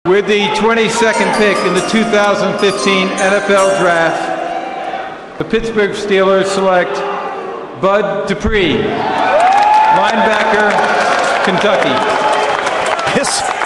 With the 22nd pick in the 2015 NFL Draft, the Pittsburgh Steelers select Bud Dupree, linebacker, Kentucky. Yes.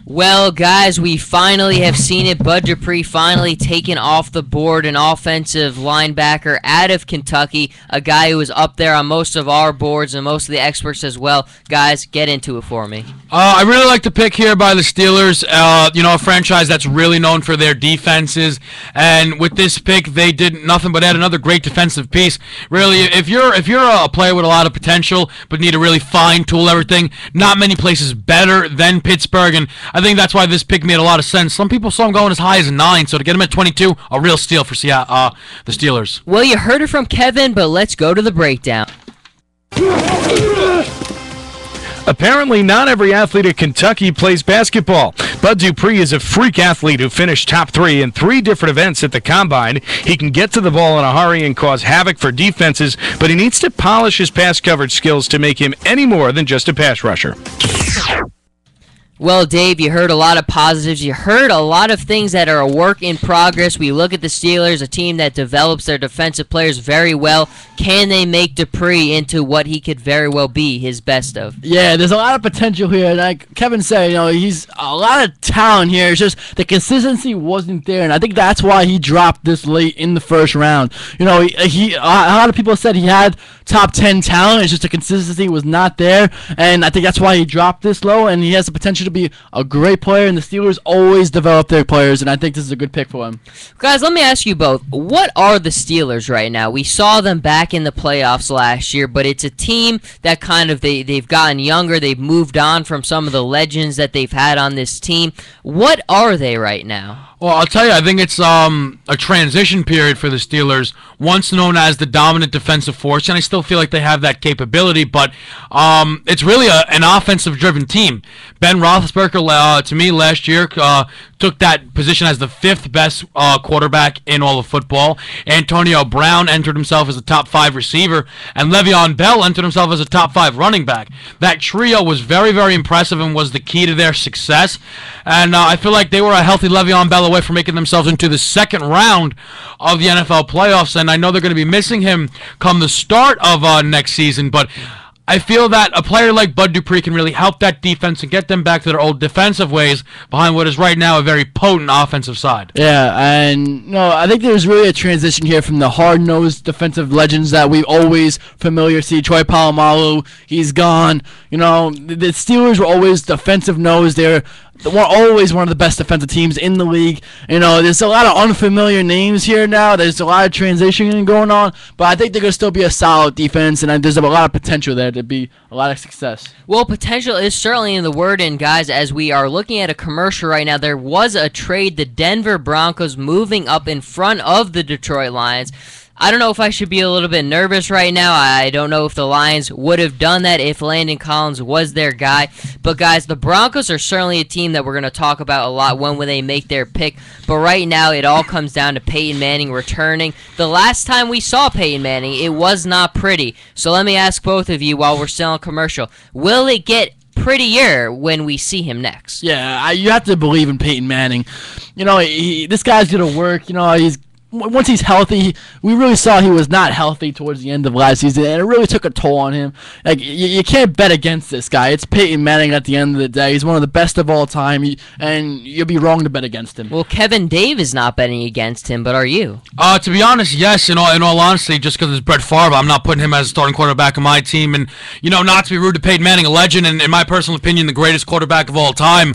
Well, guys, we finally have seen it. Bud Dupree finally taken off the board, an offensive linebacker out of Kentucky, a guy who was up there on most of our boards and most of the experts as well. Guys, get into it for me. I really like the pick here by the Steelers, a franchise that's really known for their defenses, and with this pick, they did nothing but add another great defensive piece. Really, if you're a player with a lot of potential but need to really fine-tool everything, not many places better than Pittsburgh, and I think that's why this pick made a lot of sense. Some people saw him going as high as 9, so to get him at 22, a real steal for the Steelers. Well, you heard it from Kevin, but let's go to the breakdown. Apparently, not every athlete at Kentucky plays basketball. Bud Dupree is a freak athlete who finished top 3 in 3 different events at the Combine. He can get to the ball in a hurry and cause havoc for defenses, but he needs to polish his pass coverage skills to make him any more than just a pass rusher. Well, Dave, you heard a lot of positives. You heard a lot of things that are a work in progress. We look at the Steelers, a team that develops their defensive players very well. Can they make Dupree into what he could very well be his best of? Yeah, there's a lot of potential here. Like Kevin said, he's a lot of talent here. It's just the consistency wasn't there, and I think that's why he dropped this late in the first round. A lot of people said he had top 10 talent. It's just the consistency was not there, and I think that's why he dropped this low, and he has the potential to be a great player, and the Steelers always develop their players, and I think this is a good pick for him. Guys, let me ask you both, what are the Steelers right now? We saw them back in the playoffs last year, but it's a team that kind of they've gotten younger, they've moved on from some of the legends that they've had on this team. What are they right now? Well, I'll tell you, I think it's a transition period for the Steelers, once known as the dominant defensive force, and I still feel like they have that capability, but it's really an offensive-driven team. Ben Roethlisberger, to me, last year took that position as the 5th best quarterback in all of football. Antonio Brown entered himself as a top 5 receiver, and Le'Veon Bell entered himself as a top 5 running back. That trio was very, very impressive and was the key to their success, and I feel like they were a healthy Le'Veon Bell away from making themselves into the 2nd round of the NFL playoffs, and I know they're going to be missing him come the start of next season, but I feel that a player like Bud Dupree can really help that defense and get them back to their old defensive ways behind what is right now a very potent offensive side. Yeah, and I think there's really a transition here from the hard-nosed defensive legends that we always familiar see. Troy Polamalu, he's gone. The Steelers were always defensive-nosed. They're always one of the best defensive teams in the league. There's a lot of unfamiliar names here now. There's a lot of transitioning going on, but I think they're going to still be a solid defense, and there's a lot of potential there to be a lot of success. Well, potential is certainly in the word, and guys, as we are looking at a commercial right now, there was a trade, the Denver Broncos moving up in front of the Detroit Lions. I don't know if I should be a little bit nervous right now. I don't know if the Lions would have done that if Landon Collins was their guy. But, guys, the Broncos are certainly a team that we're going to talk about a lot when they make their pick. But right now, it all comes down to Peyton Manning returning. The last time we saw Peyton Manning, it was not pretty. So let me ask both of you while we're still on commercial. Will it get prettier when we see him next? Yeah, you have to believe in Peyton Manning. This guy's going to work. Once he's healthy, we really saw he was not healthy towards the end of last season, and it really took a toll on him. Like you can't bet against this guy. It's Peyton Manning at the end of the day. He's one of the best of all time, and you'll be wrong to bet against him. Well, Kevin Dave is not betting against him, but are you? To be honest, yes. In all honesty, just because it's Brett Favre, I'm not putting him as a starting quarterback of my team. And not to be rude to Peyton Manning, a legend, and in my personal opinion, the greatest quarterback of all time.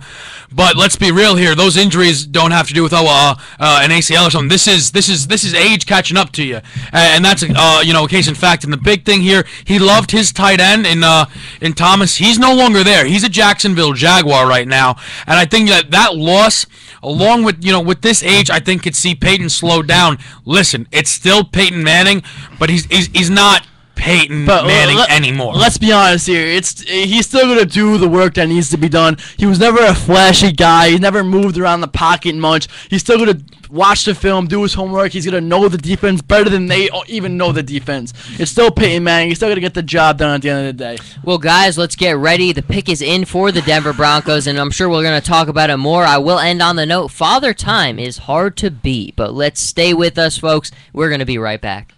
But let's be real here. Those injuries don't have to do with an ACL or something. This is age catching up to you, and that's a case in fact. And the big thing here, he loved his tight end in Thomas. He's no longer there. He's a Jacksonville Jaguar right now, and I think that loss, along with with this age, I think could see Peyton slow down. Listen, it's still Peyton Manning, but he's not Peyton But Manning anymore. Let's be honest here. He's still gonna do the work that needs to be done. He was never a flashy guy. He never moved around the pocket much. He's still gonna watch the film, do his homework. He's gonna know the defense better than they even know the defense. It's still Peyton Manning. He's still gonna get the job done at the end of the day. Well, guys, let's get ready. The pick is in for the Denver Broncos, and I'm sure we're gonna talk about it more. I will end on the note: Father Time is hard to beat, but let's stay with us, folks. We're gonna be right back.